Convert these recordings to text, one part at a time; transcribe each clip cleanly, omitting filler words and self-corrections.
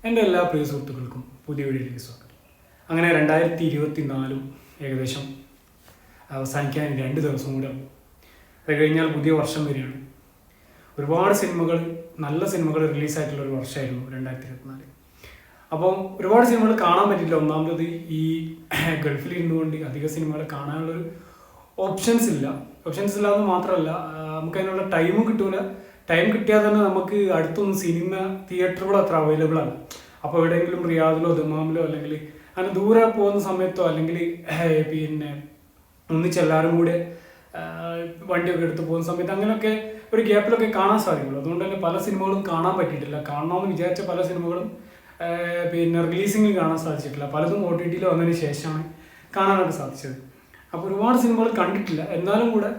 എൻ്റെ എല്ലാ പ്രിയ സുഹൃത്തുക്കൾക്കും പുതിയ വീഡിയോയിലേക്ക് സ്വാഗതം. അങ്ങനെ 2024 ഏകദേശം അവസാനിക്കാൻ 2 ദിവസം കൂടെ അത് കഴിഞ്ഞാൽ പുതിയ വർഷം വരികയാണ്. ഒരുപാട് സിനിമകൾ, നല്ല സിനിമകൾ റിലീസായിട്ടുള്ള ഒരു വർഷമായിരുന്നു 2024. അപ്പം ഒരുപാട് സിനിമകൾ കാണാൻ പറ്റില്ല. ഒന്നാമത് ഈ ഗൾഫിലിരുന്നുകൊണ്ട് അധിക സിനിമകൾ കാണാനുള്ളൊരു ഓപ്ഷൻസ് ഇല്ല എന്ന് മാത്രമല്ല, നമുക്ക് അതിനുള്ള ടൈമും കിട്ടൂല. ടൈം കിട്ടിയാൽ തന്നെ നമുക്ക് അടുത്തൊന്നും സിനിമ തിയേറ്ററുകൾ അത്ര അവൈലബിൾ ആണ്. അപ്പോൾ എവിടെയെങ്കിലും റിയാദിലോ ദമാമിലോ അല്ലെങ്കിൽ അങ്ങനെ ദൂരെ പോകുന്ന സമയത്തോ അല്ലെങ്കിൽ പിന്നെ ഒന്നിച്ചെല്ലാവരും കൂടെ വണ്ടിയൊക്കെ എടുത്ത് പോകുന്ന സമയത്ത് അങ്ങനെയൊക്കെ ഒരു ഗ്യാപ്പിലൊക്കെ കാണാൻ സാധിക്കുള്ളൂ. അതുകൊണ്ട് തന്നെ പല സിനിമകളും കാണാൻ പറ്റിയിട്ടില്ല. കാണണമെന്ന് വിചാരിച്ച പല സിനിമകളും പിന്നെ റിലീസിങ്ങിൽ കാണാൻ സാധിച്ചിട്ടില്ല. പലതും OTT വന്നതിന് ശേഷമാണ് കാണാനൊക്കെ സാധിച്ചത്. അപ്പോൾ ഒരുപാട് സിനിമകൾ കണ്ടിട്ടില്ല. എന്നാലും കൂടെ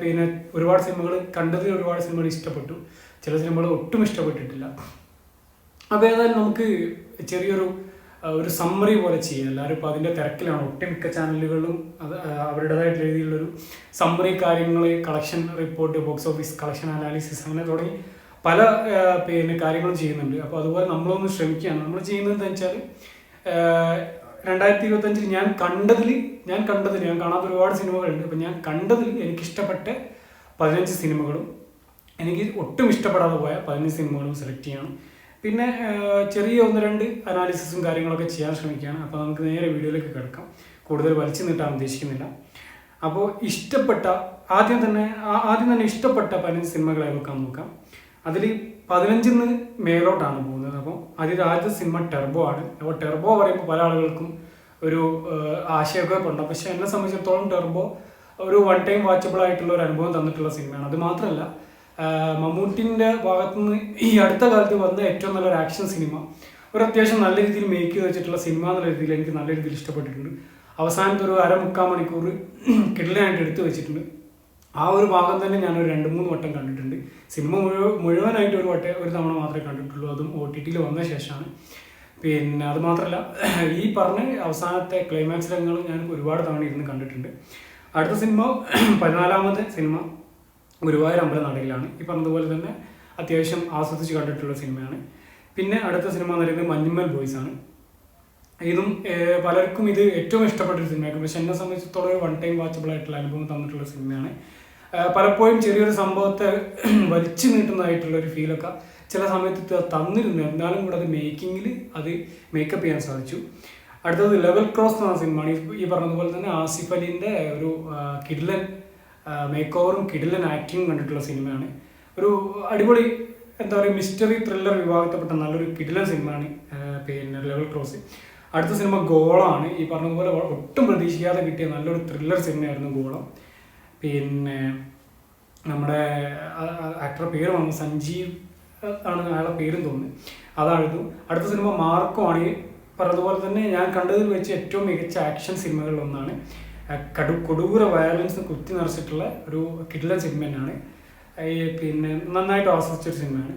പിന്നെ ഒരുപാട് സിനിമകൾ കണ്ടതിൽ ഒരുപാട് സിനിമകൾ ഇഷ്ടപ്പെട്ടു. ചില സിനിമകൾ ഒട്ടും ഇഷ്ടപ്പെട്ടിട്ടില്ല. അപ്പോൾ ഏതായാലും നമുക്ക് ചെറിയൊരു സമ്മറി പോലെ ചെയ്യാം. എല്ലാവരും ഇപ്പോൾ അതിൻ്റെ തിരക്കിലാണ്. ഒട്ടുമിക്ക ചാനലുകളിലും അത് അവരുടേതായിട്ടുള്ള രീതിയിലുള്ളൊരു സമ്മറി കാര്യങ്ങൾ, collection report, box office collection analysis അങ്ങനെ തുടങ്ങി പല പിന്നെ കാര്യങ്ങളും ചെയ്യുന്നുണ്ട്. അപ്പോൾ അതുപോലെ നമ്മളൊന്ന് ശ്രമിക്കുകയാണ്. നമ്മൾ ചെയ്യുന്നത് എന്താ വെച്ചാൽ 2025 ഞാൻ കാണാത്ത ഒരുപാട് സിനിമകളുണ്ട്. അപ്പം ഞാൻ കണ്ടതിൽ എനിക്കിഷ്ടപ്പെട്ട 15 സിനിമകളും എനിക്ക് ഒട്ടും ഇഷ്ടപ്പെടാതെ പോയ 15 സിനിമകളും സെലക്ട് ചെയ്യണം. പിന്നെ ചെറിയ 1-2 അനാലിസിസും കാര്യങ്ങളൊക്കെ ചെയ്യാൻ ശ്രമിക്കുകയാണ്. അപ്പോൾ നമുക്ക് നേരെ വീഡിയോയിലേക്ക് കിടക്കാം. കൂടുതൽ വലിച്ചു നീട്ടാൻ ഉദ്ദേശിക്കുന്നില്ല. അപ്പോൾ ആദ്യം തന്നെ ഇഷ്ടപ്പെട്ട 15 സിനിമകൾ ഏതൊക്കെയാണെന്ന് നോക്കാം. അതിൽ 15 മേലോട്ടാണ് പോകുന്നത്. അപ്പോൾ ആദ്യത്തെ സിനിമ ടെർബോ ആണ്. അപ്പോൾ ടെർബോ പറയുമ്പോൾ പല ആളുകൾക്കും ഒരു ആശയമൊക്കെ ഉണ്ട്. പക്ഷെ എന്നെ സംബന്ധിച്ചിടത്തോളം ടെർബോ ഒരു വൺ ടൈം വാച്ചബിൾ ആയിട്ടുള്ള ഒരു അനുഭവം തന്നിട്ടുള്ള സിനിമയാണ്. അത് മാത്രമല്ല, മമ്മൂട്ടിൻ്റെ ഭാഗത്തുനിന്ന് ഈ അടുത്ത കാലത്ത് വന്ന ഏറ്റവും നല്ലൊരു ആക്ഷൻ സിനിമ, ഒരു അത്യാവശ്യം നല്ല രീതിയിൽ മേക്ക് ചെയ്ത് വെച്ചിട്ടുള്ള സിനിമ എന്നുള്ള രീതിയിൽ എനിക്ക് നല്ല രീതിയിൽ ഇഷ്ടപ്പെട്ടിട്ടുണ്ട്. അവസാനത്തെ ഒരു 1/4 മണിക്കൂർ കിടലായിട്ട് എടുത്തു വെച്ചിട്ടുണ്ട്. ആ ഒരു ഭാഗം തന്നെ ഞാനൊരു 2-3 വട്ടം കണ്ടിട്ടുണ്ട്. സിനിമ മുഴുവനായിട്ട് ഒരു തവണ മാത്രമേ കണ്ടിട്ടുള്ളൂ. അതും OTT വന്ന ശേഷമാണ്. പിന്നെ അത് മാത്രമല്ല, ഈ പറഞ്ഞ അവസാനത്തെ ക്ലൈമാക്സ് രംഗങ്ങൾ ഞാൻ ഒരുപാട് തവണ ഇരുന്ന് കണ്ടിട്ടുണ്ട്. അടുത്ത സിനിമ 14ാമത്തെ സിനിമ ഗുരുവായൂർ അമ്പലനടയിലാണ്. ഈ പറഞ്ഞതുപോലെ തന്നെ അത്യാവശ്യം ആസ്വദിച്ച് കണ്ടിട്ടുള്ള സിനിമയാണ്. പിന്നെ അടുത്ത സിനിമ എന്ന് പറയുന്നത് മഞ്ഞുമ്മൽ ബോയ്സ് ആണ്. ഇതും പലർക്കും ഇത് ഏറ്റവും ഇഷ്ടപ്പെട്ടൊരു സിനിമയായിരിക്കും. പക്ഷെ എന്നെ സംബന്ധിച്ചിടത്തോളം ഒരു വൺ ടൈം വാച്ചബിൾ ആയിട്ടുള്ള അനുഭവം തന്നിട്ടുള്ള സിനിമയാണ്. പലപ്പോഴും ചെറിയൊരു സംഭവത്തെ വലിച്ചു നീട്ടുന്നതായിട്ടുള്ള ഒരു ഫീലൊക്കെ ചില സമയത്ത് തന്നിരുന്നു. എന്നാലും കൂടെ അത് മേക്കിങ്ങിൽ അത് മേക്കപ്പ് ചെയ്യാൻ സാധിച്ചു. അടുത്തത് ലെവൽ ക്രോസ് എന്ന സിനിമയാണ്. ഈ പറഞ്ഞതുപോലെ തന്നെ ആസിഫ് അലിൻ്റെ ഒരു കിഡ്ലൻ മേക്ക് ഓവറും കിഡ്ലൻ ആക്ടിങ്ങും കണ്ടിട്ടുള്ള സിനിമയാണ്. ഒരു അടിപൊളി എന്താ പറയുക, മിസ്റ്ററി ത്രില്ലർ വിഭാഗത്തിൽപ്പെട്ട നല്ലൊരു കിഡ്ലൻ സിനിമയാണ് പിന്നെ ലെവൽ ക്രോസ്. അടുത്ത സിനിമ ഗോളമാണ്. ഈ പറഞ്ഞതുപോലെ ഒട്ടും പ്രതീക്ഷിക്കാതെ കിട്ടിയ നല്ലൊരു ത്രില്ലർ സിനിമയായിരുന്നു ഗോളം. പിന്നെ നമ്മുടെ ആക്ടറുടെ പേര് വന്നു സഞ്ജീവ് ആണ് അയാളുടെ പേരും തോന്നുന്നു, അതായിരുന്നു. അടുത്ത സിനിമ മാർക്കോ ആണ്. പറഞ്ഞതുപോലെ തന്നെ ഞാൻ കണ്ടതിൽ വെച്ച് ഏറ്റവും മികച്ച ആക്ഷൻ സിനിമകളിലൊന്നാണ്. കൊടൂര വയലൻസ് കുത്തി നിറച്ചിട്ടുള്ള ഒരു കിഡ്ലൻ സിനിമ തന്നെയാണ്. പിന്നെ നന്നായിട്ട് ആസ്വദിച്ചൊരു സിനിമയാണ്.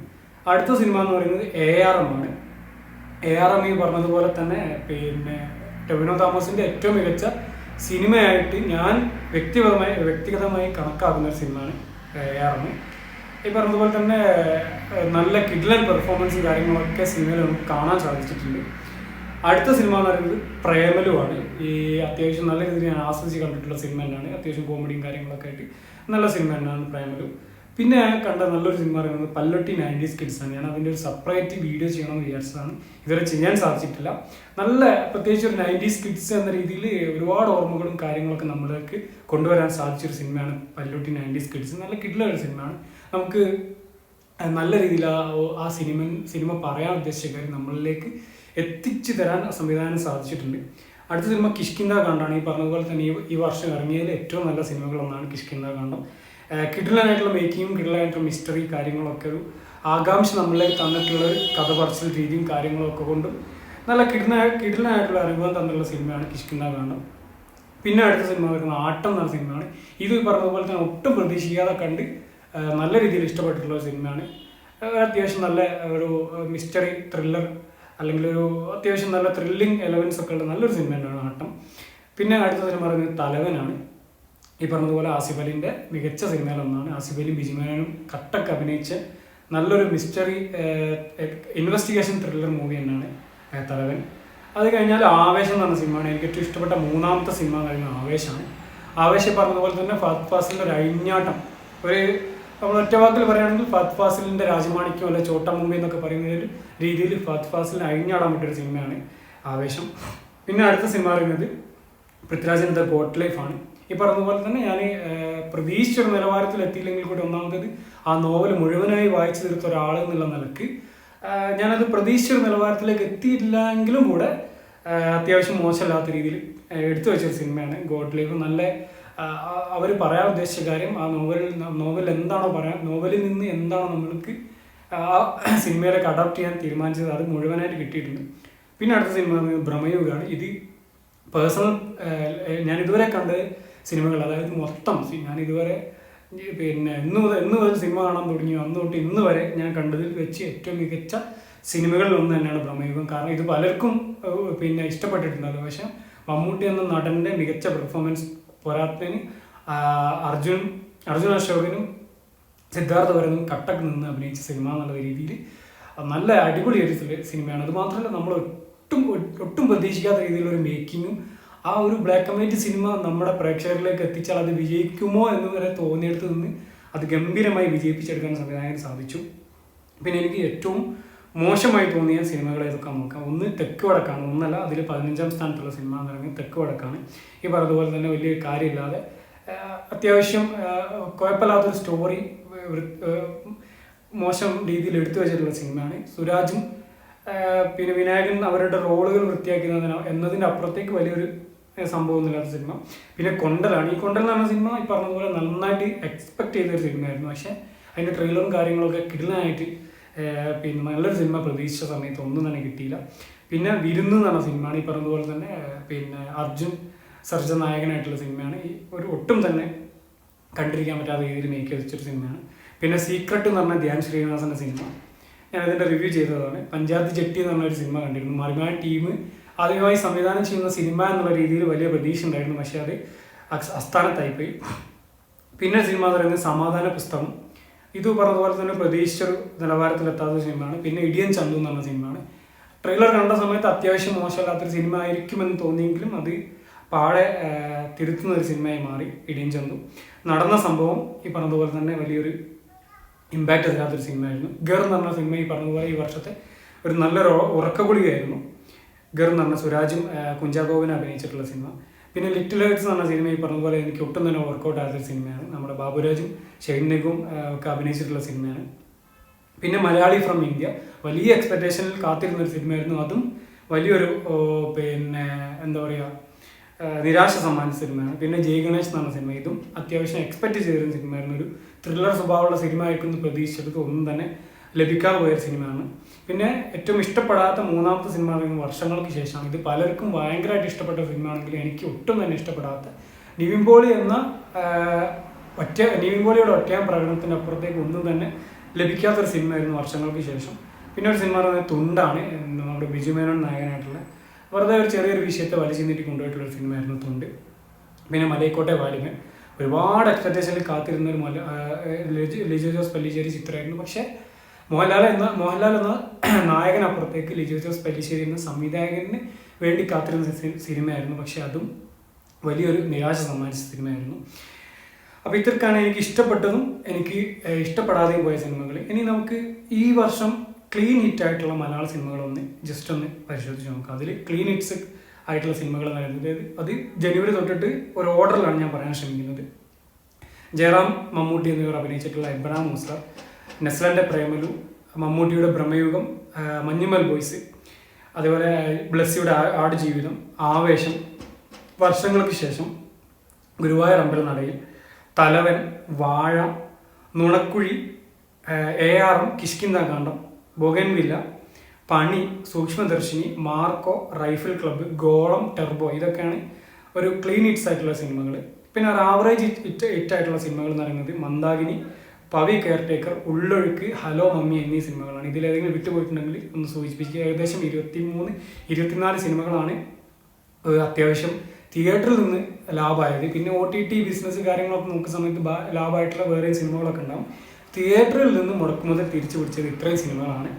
അടുത്ത സിനിമ എന്ന് പറയുന്നത് ARM ആണ്. ARM ഈ പറഞ്ഞതുപോലെ തന്നെ പിന്നെ ടൊവിനോ തോമസിൻ്റെ ഏറ്റവും മികച്ച സിനിമയായിട്ട് ഞാൻ വ്യക്തിഗതമായി കണക്കാക്കുന്ന ഒരു സിനിമയാണ് ARM. ഈ പറഞ്ഞതുപോലെ തന്നെ നല്ല കിഡ്ലൻ പെർഫോമൻസും കാര്യങ്ങളൊക്കെ സിനിമയിൽ നമുക്ക് കാണാൻ സാധിച്ചിട്ടുണ്ട്. അടുത്ത സിനിമ എന്ന് പറയുന്നത് പ്രേമലുമാണ്. ഈ അത്യാവശ്യം നല്ല രീതിയിൽ ഞാൻ ആസ്വദിച്ച് കണ്ടിട്ടുള്ള സിനിമ തന്നെയാണ്. അത്യാവശ്യം കോമഡിയും കാര്യങ്ങളൊക്കെ ആയിട്ട് നല്ല സിനിമ തന്നെയാണ് പ്രേമലു. പിന്നെ ഞാൻ കണ്ട നല്ലൊരു സിനിമ പറയുന്നത് പല്ലൊട്ടി 90s കിഡ്സ് ആണ്. ഞാൻ അതിൻ്റെ ഒരു സെപ്പറേറ്റ് വീഡിയോ ചെയ്യണമെന്ന് വിചാരിച്ചതാണ്. ഇതുവരെ ചെയ്യാൻ സാധിച്ചിട്ടില്ല. നല്ല പ്രത്യേകിച്ച് ഒരു 90s കിഡ്സ് എന്ന രീതിയിൽ ഒരുപാട് ഓർമ്മകളും കാര്യങ്ങളൊക്കെ നമ്മൾക്ക് കൊണ്ടുവരാൻ സാധിച്ചൊരു സിനിമയാണ് പല്ലൊട്ടി 90s കിഡ്സ്. നല്ല കിഡ്ലൊരു സിനിമയാണ്. നമുക്ക് നല്ല രീതിയിൽ ആ സിനിമ പറയാൻ ഉദ്ദേശിച്ച കാര്യം നമ്മളിലേക്ക് എത്തിച്ചു തരാൻ സംവിധാനം സാധിച്ചിട്ടുണ്ട്. അടുത്ത സിനിമ കിഷ്കിന്ദ കാണ്ടാണ്. ഈ പറഞ്ഞതുപോലെ തന്നെ ഈ വർഷം ഇറങ്ങിയതിൽ ഏറ്റവും നല്ല സിനിമകളൊന്നാണ് കിഷ്കിന്ദ കാണ്ടം. കിഡ്ലനായിട്ടുള്ള മേക്കിങ്ങും കിഡ്ലനായിട്ടുള്ള മിസ്റ്ററി കാര്യങ്ങളൊക്കെ ഒരു ആകാംക്ഷ നമ്മളിലേക്ക് തന്നിട്ടുള്ള ഒരു കഥ പറച്ചിൽ രീതിയും കാര്യങ്ങളൊക്കെ കൊണ്ടും നല്ല കിഡ്ലനായിട്ടുള്ള അനുഭവം തന്നിട്ടുള്ള സിനിമയാണ് കിഷ്കിന്ദ കാണ്ടം. പിന്നെ അടുത്ത സിനിമ വരുന്നത് ആട്ടം എന്ന സിനിമയാണ്. ഇത് പറഞ്ഞതുപോലെ തന്നെ ഒട്ടും പ്രതീക്ഷിക്കാതെ കണ്ട് നല്ല രീതിയിൽ ഇഷ്ടപ്പെട്ടിട്ടുള്ള ഒരു സിനിമയാണ്. അത്യാവശ്യം നല്ല ഒരു മിസ്റ്ററി ത്രില്ലർ അല്ലെങ്കിൽ ഒരു അത്യാവശ്യം നല്ല ത്രില്ലിങ് എലമെൻസ് ഒക്കെ ഉള്ള നല്ലൊരു സിനിമ തന്നെയാണ് ആട്ടം. പിന്നെ അടുത്ത സിനിമ പറയുന്നത് തലവനാണ്. ഈ പറഞ്ഞതുപോലെ ആസിഫ് അലിൻ്റെ മികച്ച സിനിമയിലൊന്നാണ്. ആസിഫ് അലിയും ബിജിമേനോനും കട്ടക്ക് അഭിനയിച്ച നല്ലൊരു മിസ്റ്ററി ഇൻവെസ്റ്റിഗേഷൻ ത്രില്ലർ മൂവി തന്നെയാണ് തലവൻ. അത് കഴിഞ്ഞാൽ ആവേശം എന്ന് പറഞ്ഞ സിനിമയാണ്. എനിക്ക് ഏറ്റവും ഇഷ്ടപ്പെട്ട മൂന്നാമത്തെ സിനിമ എന്ന് പറയുന്നത് ആവേശമാണ്. ആവേശം പറഞ്ഞതുപോലെ തന്നെ ഫഹദ് ഫാസിലിൻ്റെ ഒരു അഴിഞ്ഞാട്ടം, ഒരു നമ്മൾ ഒറ്റ വാക്കിൽ പറയുകയാണെങ്കിൽ ഫഹദ് ഫാസിലിൻ്റെ രാജമാണിക്യം അല്ലെ ചോട്ട മൂവി എന്നൊക്കെ പറയുന്ന ഒരു രീതിയിൽ ഫഹദ് ഫാസിലിന് അഴിഞ്ഞാടാൻ പറ്റിയൊരു സിനിമയാണ് ആവേശം. പിന്നെ അടുത്ത സിനിമ പറയുന്നത് പൃഥ്വിരാജിൻ്റെ ദ ഗോട്ട് ലൈഫാണ്. ഈ പറഞ്ഞതുപോലെ തന്നെ ഞാൻ പ്രതീക്ഷിച്ചൊരു നിലവാരത്തിൽ എത്തിയില്ലെങ്കിൽ കൂടി ഒന്നാമത് ആ നോവൽ മുഴുവനായി വായിച്ചു തീർത്ത ഒരാൾ എന്നുള്ള നിലക്ക് ഞാനത് പ്രതീക്ഷിച്ചൊരു നിലവാരത്തിലേക്ക് എത്തിയിട്ടില്ലെങ്കിലും കൂടെ അത്യാവശ്യം മോശമല്ലാത്ത രീതിയിൽ എടുത്തു വെച്ചൊരു സിനിമയാണ് ഗോഡ് ലൈഫ്. നല്ല അവർ പറയാൻ ഉദ്ദേശിച്ച കാര്യം ആ നോവൽ എന്താണോ നോവലിൽ നിന്ന് എന്താണോ നമ്മൾക്ക് ആ സിനിമയിലേക്ക് അഡാപ്റ്റ് ചെയ്യാൻ തീരുമാനിച്ചത് അത് മുഴുവനായിട്ട് കിട്ടിയിട്ടുണ്ട്. പിന്നെ അടുത്ത സിനിമ ഭ്രമയുഗമാണ്. ഇത് പേഴ്സണൽ ഞാൻ ഇതുവരെ കണ്ട സിനിമകൾ, അതായത് മൊത്തം ഞാൻ ഇതുവരെ പിന്നെ ഇന്ന് മുതൽ സിനിമ കാണാൻ തുടങ്ങി അന്ന് തൊട്ട് ഇന്ന് വരെ ഞാൻ കണ്ടതിൽ വെച്ച് ഏറ്റവും മികച്ച സിനിമകളിൽ ഒന്ന് തന്നെയാണ് ഭ്രമയുഗം. കാരണം ഇത് പലർക്കും പിന്നെ ഇഷ്ടപ്പെട്ടിട്ടുണ്ടല്ലോ. പക്ഷെ മമ്മൂട്ടി എന്ന നടൻ്റെ മികച്ച പെർഫോമൻസ് പോരാത്തതിന് അർജുൻ അശോകനും സിദ്ധാർത്ഥ ഭരതും കട്ടക്ക് നിന്ന് അഭിനയിച്ച സിനിമ എന്നുള്ള രീതിയിൽ നല്ല അടിപൊളി ഒരു സിനിമയാണ്. അത് മാത്രമല്ല നമ്മൾ ഒട്ടും പ്രതീക്ഷിക്കാത്ത രീതിയിലൊരു മേക്കിങ്ങും ആ ഒരു ബ്ലാക്ക് ആൻഡ് വൈറ്റ് സിനിമ നമ്മുടെ പ്രേക്ഷകരിലേക്ക് എത്തിച്ചാൽ അത് വിജയിക്കുമോ എന്ന് വരെ തോന്നിയെടുത്ത് നിന്ന് അത് ഗംഭീരമായി വിജയിപ്പിച്ചെടുക്കാൻ സംവിധായകന് സാധിച്ചു. പിന്നെ എനിക്ക് ഏറ്റവും മോശമായി തോന്നിയ സിനിമകൾ ഏതൊക്കെ നോക്കാം. ഒന്ന് തെക്ക് വടക്കാണ്. ഒന്നല്ല, അതിൽ 15ാം സ്ഥാനത്തുള്ള സിനിമ എന്ന് പറയുന്നത് തെക്ക് വടക്കാണ്. ഈ പറഞ്ഞതുപോലെ തന്നെ വലിയ കാര്യമില്ലാതെ അത്യാവശ്യം കുഴപ്പമില്ലാത്തൊരു സ്റ്റോറി മോശം രീതിയിൽ എടുത്തു വെച്ചിട്ടുള്ള സിനിമയാണ്. സുരാജും പിന്നെ വിനായകൻ അവരുടെ റോളുകൾ വൃത്തിയാക്കുന്നതിന് എന്നതിൻ്റെ അപ്പുറത്തേക്ക് വലിയൊരു സംഭവമൊന്നുമില്ലാത്ത സിനിമ. പിന്നെ കൊണ്ടലാണ്. ഈ കൊണ്ടൽ എന്ന് പറഞ്ഞ സിനിമ ഈ പറഞ്ഞതുപോലെ നന്നായിട്ട് എക്സ്പെക്ട് ചെയ്തൊരു സിനിമയായിരുന്നു. പക്ഷേ അതിൻ്റെ ട്രെയിലറും കാര്യങ്ങളൊക്കെ കിടലായിട്ട് പിന്നെ നല്ലൊരു സിനിമ പ്രതീക്ഷിച്ച സമയത്ത് ഒന്നും തന്നെ കിട്ടിയില്ല. പിന്നെ വിരുന്ന് എന്ന് പറഞ്ഞ സിനിമയാണ്. ഈ പറഞ്ഞതുപോലെ തന്നെ പിന്നെ അർജുൻ സർജ നായകനായിട്ടുള്ള സിനിമയാണ്. ഈ ഒരു ഒട്ടും തന്നെ കണ്ടിരിക്കാൻ പറ്റാത്ത രീതിയിൽ മേക്ക് വെച്ചൊരു സിനിമയാണ്. പിന്നെ സീക്രട്ട് എന്ന് പറഞ്ഞ ധ്യാൻ ശ്രീനിവാസൻ്റെ സിനിമ ഞാനതിൻ്റെ റിവ്യൂ ചെയ്തതാണ്. പഞ്ചായത്ത് ജെട്ടി എന്ന് പറഞ്ഞൊരു സിനിമ കണ്ടിരുന്നു. മറിമാൻ ടീം ആദ്യമായി സംവിധാനം ചെയ്യുന്ന സിനിമ എന്നുള്ള രീതിയിൽ വലിയ പ്രതീക്ഷ ഉണ്ടായിരുന്നു. പക്ഷേ അത് അസ്ഥാനത്തായിപ്പോയി. പിന്നെ സിനിമ എന്ന് പറയുന്നത് സമാധാന പുസ്തകം. ഇത് പറഞ്ഞതുപോലെ തന്നെ പ്രതീക്ഷിച്ചൊരു നിലവാരത്തിലെത്താത്ത സിനിമയാണ്. പിന്നെ ഇടിയൻ ചന്തു എന്ന് പറഞ്ഞ സിനിമയാണ്. ട്രെയിലർ കണ്ട സമയത്ത് അത്യാവശ്യം മോശമല്ലാത്തൊരു സിനിമ ആയിരിക്കുമെന്ന് തോന്നിയെങ്കിലും അത് പാടെ തിരുത്തുന്ന ഒരു സിനിമയായി മാറി ഇടിയൻ ചന്തു. നടന്ന സംഭവം ഈ പറഞ്ഞതുപോലെ തന്നെ വലിയൊരു ഇമ്പാക്റ്റ് തരാത്തൊരു സിനിമയായിരുന്നു. ഗർ എന്ന് പറഞ്ഞ സിനിമ ഈ പറഞ്ഞതുപോലെ ഈ വർഷത്തെ ഒരു നല്ലൊരു ഉറക്കഗുളികയായിരുന്നു. ഗർ എന്ന് പറഞ്ഞ സുരാജും കുഞ്ചാക്കോവിനും അഭിനയിച്ചിട്ടുള്ള സിനിമ. പിന്നെ ലിറ്റിൽ ഹേർട്സ് എന്ന് പറഞ്ഞ സിനിമ ഈ പറഞ്ഞതുപോലെ എനിക്ക് ഒട്ടും തന്നെ വർക്കൗട്ട് ആകാത്തൊരു സിനിമയാണ്. നമ്മുടെ ബാബുരാജും ഷെയ്ൻ നിഗും ഒക്കെ അഭിനയിച്ചിട്ടുള്ള സിനിമയാണ്. പിന്നെ മലയാളി ഫ്രം ഇന്ത്യ വലിയ എക്സ്പെക്ടേഷനിൽ കാത്തിരുന്നൊരു സിനിമയായിരുന്നു. അതും വലിയൊരു പിന്നെ എന്താ പറയുക നിരാശ സമ്മാനിച്ച സിനിമയാണ്. പിന്നെ ജയ് ഗണേഷ് എന്ന് പറഞ്ഞ സിനിമ, ഇതും അത്യാവശ്യം എക്സ്പെക്ട് ചെയ്തിരുന്ന സിനിമയായിരുന്നു. ഒരു ത്രില്ലർ സ്വഭാവമുള്ള സിനിമ ആയിരിക്കും പ്രതീക്ഷിച്ചെടുത്ത് ഒന്നും തന്നെ ലഭിക്കാതെ പോയൊരു സിനിമയാണ്. പിന്നെ ഏറ്റവും ഇഷ്ടപ്പെടാത്ത മൂന്നാമത്തെ സിനിമ പറയുന്നത് വർഷങ്ങൾക്ക് ശേഷമാണ്. ഇത് പലർക്കും ഭയങ്കരമായിട്ട് ഇഷ്ടപ്പെട്ട സിനിമയാണെങ്കിൽ എനിക്ക് ഒട്ടും തന്നെ ഇഷ്ടപ്പെടാത്ത നിവിൻ പോളി എന്ന നിവിൻ പോളിയുടെ ഒറ്റയാൻ പ്രകടനത്തിൻ്റെ അപ്പുറത്തേക്ക് ഒന്നും തന്നെ ലഭിക്കാത്തൊരു സിനിമയായിരുന്നു വർഷങ്ങൾക്ക് ശേഷം. പിന്നെ ഒരു സിനിമ പറയുന്നത് തുണ്ടാണ്. നമ്മുടെ ബിജു മേനോൻ നായകനായിട്ടുള്ള വെറുതെ ഒരു ചെറിയൊരു വിഷയത്തെ വലിച്ചു നീട്ടി കൊണ്ടുപോയിട്ടുള്ളൊരു സിനിമയായിരുന്നു തുണ്ട്. പിന്നെ മലൈക്കോട്ടെ വാലിമൻ ഒരുപാട് എക്സ്പെക്ടേഷനിൽ കാത്തിരുന്ന ഒരു ലിജോ ജോസ് പല്ലിശ്ശേരി ചിത്രമായിരുന്നു. പക്ഷേ മോഹൻലാൽ എന്ന നായകനപ്പുറത്തേക്ക് ലിജോ ജോസ് പല്ലിശ്ശേരി എന്ന സംവിധായകന് വേണ്ടി കാത്തിരുന്ന സിനിമയായിരുന്നു. പക്ഷേ അതും വലിയൊരു നിരാശ സമ്മാനിച്ച സിനിമയായിരുന്നു. അപ്പോൾ ഇത്രക്കാണ് എനിക്ക് ഇഷ്ടപ്പെട്ടതും എനിക്ക് ഇഷ്ടപ്പെടാതെയും പോയ സിനിമകൾ. ഇനി നമുക്ക് ഈ വർഷം ക്ലീൻ ഹിറ്റ് ആയിട്ടുള്ള മലയാള സിനിമകളൊന്ന് ജസ്റ്റ് ഒന്ന് പരിശോധിച്ച് നോക്കാം. അതിൽ ക്ലീൻ ഹിറ്റ്സ് ആയിട്ടുള്ള സിനിമകൾ പറയുന്നത് അത് ജനുവരി തൊട്ടിട്ട് ഒരു ഓർഡറിലാണ് ഞാൻ പറയാൻ ശ്രമിക്കുന്നത്. ജയറാം മമ്മൂട്ടി എന്നിവർ അഭിനയിച്ചിട്ടുള്ള എബ്രഹാം മൂസ, നെസ്ലൻ്റെ പ്രേമലു, മമ്മൂട്ടിയുടെ ഭ്രമയുഗം, മഞ്ഞുമൽ ബോയ്സ്, അതേപോലെ ബ്ലസ്സിയുടെ ആടുജീവിതം, ആവേശം, വർഷങ്ങൾക്ക് ശേഷം, ഗുരുവായൂർ അമ്പലനടയിൽ, തലവൻ, വാഴ, നുണക്കുഴി, ARM, കിഷ്കിന്ധാകാന്ഡം, ബൊഗൻവില്ല, പണി, സൂക്ഷ്മദർശിനി, മാർക്കോ, റൈഫിൾ ക്ലബ്ബ്, ഗോളം, ടെർബോ, ഇതൊക്കെയാണ് ഒരു ക്ലീൻ ഹിറ്റ്സ് ആയിട്ടുള്ള സിനിമകൾ. പിന്നെ ഒരു ആവറേജ് ഹിറ്റായിട്ടുള്ള സിനിമകൾ എന്ന് പറയുന്നത് Mandakini, Pavi caretaker, Ullozhukku, hello mummy എന്നീ സിനിമകളാണ്. ഇതിലേതെങ്കിലും വിട്ടുപോയിട്ടുണ്ടെങ്കിൽ ഒന്ന് സൂചിപ്പിക്കുക. ഏകദേശം 23-24 സിനിമകളാണ് അത്യാവശ്യം തിയേറ്ററിൽ നിന്ന് ലാഭമായത്. പിന്നെ OTT ബിസിനസ് കാര്യങ്ങളൊക്കെ നോക്കുന്ന സമയത്ത് ലാഭമായിട്ടുള്ള വേറെ സിനിമകളൊക്കെ ഉണ്ടാകും. തിയേറ്ററിൽ നിന്ന് മുടക്കുമുതൽ തിരിച്ചു പിടിച്ചത് ഇത്രയും സിനിമകളാണ്.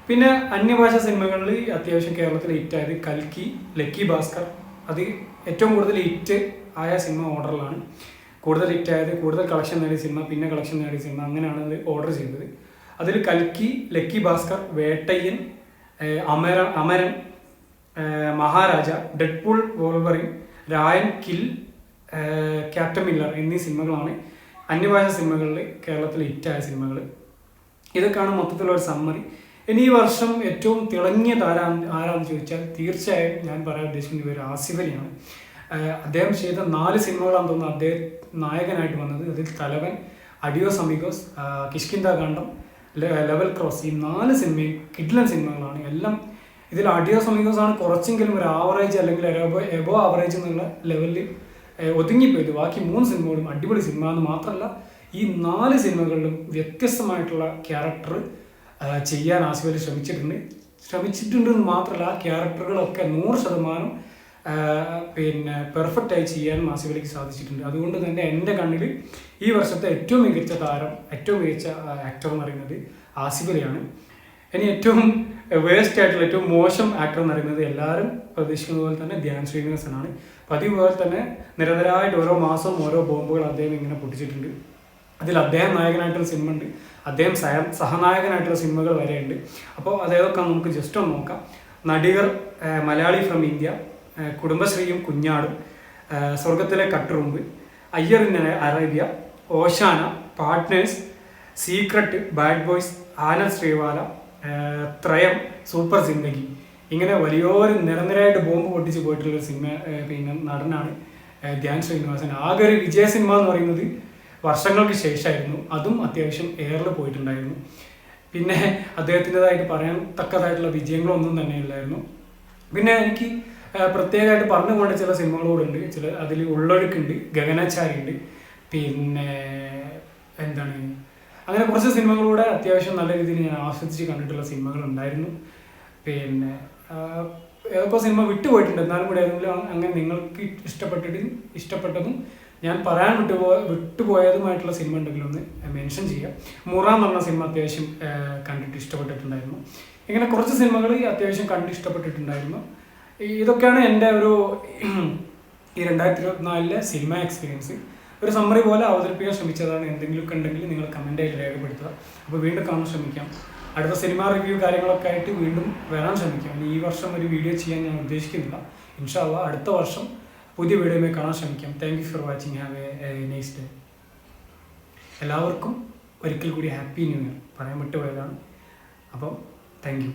പിന്നെ അന്യഭാഷാ സിനിമകളിൽ അത്യാവശ്യം കേരളത്തിൽ ഹിറ്റായത് കൽക്കി, ലക്കി ഭാസ്കർ. അത് ഏറ്റവും കൂടുതൽ ഹിറ്റ് ആയ സിനിമ ഓർഡറിലാണ്. കൂടുതൽ ഹിറ്റായത്, കൂടുതൽ കളക്ഷൻ നേടിയ സിനിമ, പിന്നെ കളക്ഷൻ നേടിയ സിനിമ, അങ്ങനെയാണ് അത് ഓർഡർ ചെയ്തത്. അതിൽ കൽക്കി, lucky Bhaskar, Vettaiyan, Amaran, Maharaja, Deadpool Wolverine, Raayan kill, captain miller എന്നീ സിനിമകളാണ് അന്യഭാഷാ സിനിമകളിൽ കേരളത്തിൽ ഹിറ്റായ സിനിമകൾ. ഇതൊക്കെയാണ് മൊത്തത്തിലുള്ള ഒരു സമ്മറി. ഇനി ഈ വർഷം ഏറ്റവും തിളങ്ങിയ ആരാന്ന് ചോദിച്ചാൽ തീർച്ചയായും ഞാൻ പറയാൻ ഉദ്ദേശിക്കുന്ന പേര് ആസിഫ് അലിയാണ്. അദ്ദേഹം ചെയ്ത 4 സിനിമകളാണെന്ന് തോന്നുന്നു അദ്ദേഹം നായകനായിട്ട് വന്നത്. അതിൽ Thalavan, adios amigos, Kishkindha Kaandam, level cross, ഈ 4 സിനിമയും കിഡ്ലൻ സിനിമകളാണ്. എല്ലാം ഇതിൽ അഡിയോസ് അമിഗോസ് ആണ് കുറച്ചെങ്കിലും ഒരു ആവറേജ് അല്ലെങ്കിൽ എബോ ആവറേജ് എന്നുള്ള ലെവലിൽ ഒതുങ്ങിപ്പോയത്. ബാക്കി 3 സിനിമകളും അടിപൊളി സിനിമ എന്ന് മാത്രമല്ല, ഈ 4 സിനിമകളിലും വ്യത്യസ്തമായിട്ടുള്ള ക്യാരക്ടർ ചെയ്യാൻ ആസിഫ് അലി ശ്രമിച്ചിട്ടുണ്ടെന്ന് മാത്രമല്ല, ആ ക്യാരക്ടറുകളൊക്കെ 100% പിന്നെ പെർഫെക്റ്റായി ചെയ്യാനും ആസിഫ് അലിക്ക് സാധിച്ചിട്ടുണ്ട്. അതുകൊണ്ട് തന്നെ എൻ്റെ കണ്ണിൽ ഈ വർഷത്തെ ഏറ്റവും മികച്ച താരം, ഏറ്റവും മികച്ച ആക്ടർ എന്ന് പറയുന്നത് ആസിഫ് അലിയാണ്. ഇനി ഏറ്റവും വേസ്റ്റ് ആയിട്ടുള്ള, ഏറ്റവും മോശം ആക്ടർ എന്ന് പറയുന്നത് എല്ലാവരും പ്രതീക്ഷിക്കുന്ന പോലെ തന്നെ ധ്യാൻ ശ്രീനിവാസനാണ്. പതിവ് പോലെ തന്നെ നിരന്തരമായിട്ട് ഓരോ മാസവും ഓരോ ബോംബുകൾ അദ്ദേഹം ഇങ്ങനെ പൊട്ടിച്ചിട്ടുണ്ട്. അതിൽ അദ്ദേഹം നായകനായിട്ടുള്ള സിനിമ ഉണ്ട്, അദ്ദേഹം സഹനായകനായിട്ടുള്ള സിനിമകൾ വരെയുണ്ട്. അപ്പോൾ അതേതൊക്കെ നമുക്ക് ജസ്റ്റ് ഒന്ന് നോക്കാം. നടികർ, മലയാളി ഫ്രം ഇന്ത്യ, കുടുംബശ്രീയും കുഞ്ഞാടും, സ്വർഗത്തിലെ കട്ടുറുമ്പ്, Iyer in Arabia, Oshana, partners, secret, bad boys, Anand Sreebala, Thrayam, super Zindagi. ഇങ്ങനെ വലിയൊരു നിരന്തരമായിട്ട് ബോംബ് പൊട്ടിച്ച് പോയിട്ടുള്ള സിനിമ പിന്നെ നടനാണ് ധ്യാൻ ശ്രീനിവാസൻ. ആകെ ഒരു വിജയ സിനിമ എന്ന് പറയുന്നത് വർഷങ്ങൾക്ക് ശേഷമായിരുന്നു. അതും അത്യാവശ്യം എയറിൽ പോയിട്ടുണ്ടായിരുന്നു. പിന്നെ അദ്ദേഹത്തിൻ്റെതായിട്ട് പറയാൻ തക്കതായിട്ടുള്ള വിജയങ്ങളൊന്നും തന്നെ ഇല്ലായിരുന്നു. പിന്നെ എനിക്ക് പ്രത്യേകമായിട്ട് പറഞ്ഞു പോകേണ്ട ചില സിനിമകളോടുണ്ട്. അതിൽ ഉള്ളൊഴുക്കുണ്ട്, ഗഗനാചാരി ഉണ്ട്, പിന്നെ എന്താണ്, അങ്ങനെ കുറച്ച് സിനിമകളൂടെ അത്യാവശ്യം നല്ല രീതിയിൽ ഞാൻ ആസ്വദിച്ച് കണ്ടിട്ടുള്ള സിനിമകൾ ഉണ്ടായിരുന്നു. പിന്നെ ഏതൊക്കെ സിനിമ വിട്ടുപോയിട്ടുണ്ട്, എന്നാലും കൂടെ ഏതെങ്കിലും അങ്ങനെ നിങ്ങൾക്ക് ഇഷ്ടപ്പെട്ടതും ഞാൻ പറയാൻ വിട്ടുപോയതുമായിട്ടുള്ള സിനിമ ഉണ്ടെങ്കിൽ ഒന്ന് മെൻഷൻ ചെയ്യാം. മുറ എന്ന് പറഞ്ഞ സിനിമ അത്യാവശ്യം കണ്ടിട്ട് ഇഷ്ടപ്പെട്ടിട്ടുണ്ടായിരുന്നു. ഇങ്ങനെ കുറച്ച് സിനിമകൾ അത്യാവശ്യം കണ്ട് ഇഷ്ടപ്പെട്ടിട്ടുണ്ടായിരുന്നു. ഇതൊക്കെയാണ് എൻ്റെ ഒരു ഈ 2024 സിനിമ എക്സ്പീരിയൻസ്. ഒരു സമ്മറി പോലെ അവതരിപ്പിക്കാൻ ശ്രമിച്ചതാണ്. എന്തെങ്കിലുമൊക്കെ ഉണ്ടെങ്കിൽ നിങ്ങൾ കമൻറ്റായിട്ട് രേഖപ്പെടുത്തുക. അപ്പോൾ വീണ്ടും കാണാൻ ശ്രമിക്കാം. അടുത്ത സിനിമ റിവ്യൂ കാര്യങ്ങളൊക്കെ ആയിട്ട് വീണ്ടും വരാൻ ശ്രമിക്കാം. ഈ വർഷം ഒരു വീഡിയോ ചെയ്യാൻ ഞാൻ ഉദ്ദേശിക്കുന്നില്ല. ഇൻഷാ അല്ലാഹ് അടുത്ത വർഷം പുതിയ വീഡിയോയുമായി കാണാൻ ശ്രമിക്കാം. Thank you for watching. Have A nice day. എല്ലാവർക്കും ഒരിക്കൽ കൂടി ഹാപ്പി ന്യൂ ഇയർ പറയാൻ വിട്ടുപോയതാണ്. അപ്പം താങ്ക് യു.